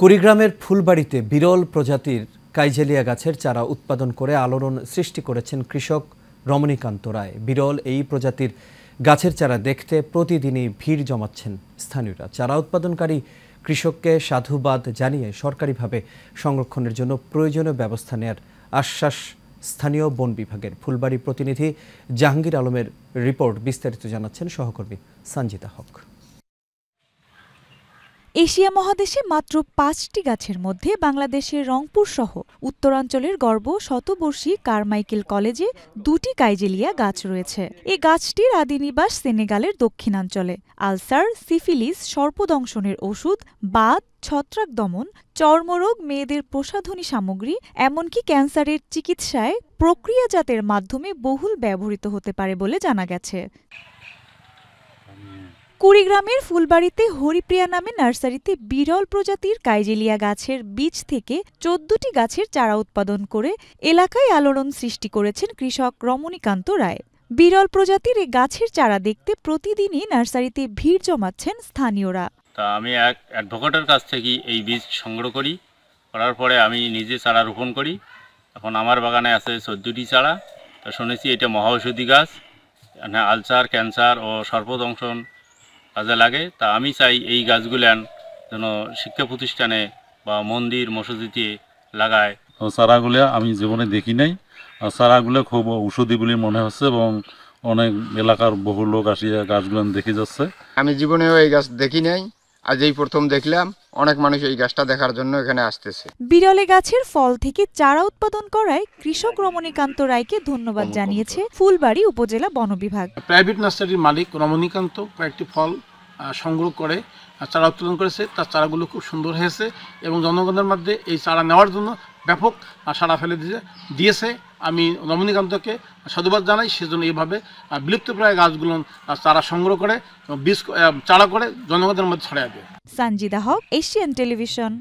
কুড়িগ্রামের ফুলবাড়িতে বিরল প্রজাতির কাইজেলিয়া গাছের চারা উৎপাদন করে আলোড়ন সৃষ্টি করেছেন কৃষক রমণীকান্ত রায়। বিরল এই প্রজাতির গাছের চারা দেখতে প্রতিদিনই ভিড় জমাচ্ছেন স্থানীয়রা। চারা উৎপাদনকারী কৃষককে সাধুবাদ জানিয়ে সরকারিভাবে সংরক্ষণের জন্য প্রয়োজনীয় ব্যবস্থা নেয়ার আশ্বাস স্থানীয় বন বিভাগের। ফুলবাড়ি প্রতিনিধি জাহাঙ্গীর আলমের রিপোর্ট, বিস্তারিত জানাচ্ছেন সহকর্মী সঞ্জিতা হক। এশিয়া মহাদেশে মাত্র ৫টি গাছের মধ্যে বাংলাদেশের রংপুর সহ উত্তরাঞ্চলের গর্ব শতবর্ষী কারমাইকেল কলেজে ২টি কাইজেলিয়া গাছ রয়েছে। এই গাছটির আদি নিবাস সেনেগালের দক্ষিণাঞ্চলে। আলসার, সিফিলিস, সর্পদংশনের ওষুধ, বাত, ছত্রাক দমন, চর্মরোগ, মেয়েদের প্রসাধনী সামগ্রী, এমনকি ক্যান্সারের চিকিৎসায় প্রক্রিয়াজাতের মাধ্যমে বহুল ব্যবহৃত হতে পারে বলে জানা গেছে। কুড়িগ্রামের ফুলবাড়িতে হরিপ্রিয়া নামে নার্সারিতে বিরল প্রজাতির কাইজেলিয়া গাছের বীজ থেকে ১৪টি গাছের চারা উৎপাদন করে এলাকায় আলোড়ন সৃষ্টি করেছেন কৃষক রমণীকান্ত রায়। বিরল প্রজাতির এই গাছের চারা দেখতে প্রতিদিনই নার্সারিতে ভিড় জমাচ্ছেন স্থানীয়রা। তা আমি এক অ্যাডভোকেটের কাছ থেকে এই বীজ সংগ্রহ করার পরে আমি নিজে চারা রোপণ করি। এখন আমার বাগানে আছে ১৪টি চারা। তা শুনেছি এটা মহাঔষধি গাছ, আলসার, ক্যান্সার ও সর্পদংশন কাজে লাগে। তা আমি চাই এই গাছগুলান যেন শিক্ষা প্রতিষ্ঠানে বা মন্দির মসজিদে লাগায়। চারাগুলো আমি জীবনে দেখি নাই, চারাগুলো খুব ঔষধি বলে মনে হচ্ছে এবং অনেক এলাকার বহু লোক আসিয়া গাছগুলো দেখে যাচ্ছে। আমি জীবনেও এই গাছ দেখি নাই, আজ এই প্রথম দেখলাম। অনেক মানুষ এই গাছটা দেখার জন্য এখানে আসতেছে। বিরলে গাছের ফল থেকে চারা উৎপাদন করায় কৃষক রমণীকান্ত রায়কে ধন্যবাদ জানিয়েছে ফুলবাড়ি উপজেলা বন বিভাগ। প্রাইভেট নার্সারির মালিক রমণীকান্ত কয়েকটি ফল সংগ্রহ করে চারা উৎপাদন করেছে। তার চারাগুলো খুব সুন্দর হয়েছে এবং জনগণের মধ্যে এই চারা নেওয়ার জন্য ব্যাপক সাড়া ফেলে দিয়েছে। আমি রমণীকান্তকে সাধুবাদ জানাই। সেজন্য এইভাবে বিলুপ্তপ্রায় গাছগুলো চারা সংগ্রহ করে বীজ চারা করে জনগণের মধ্যে ছড়াই দেয়। সঞ্জিতা হক, এশিয়ান টেলিভিশন।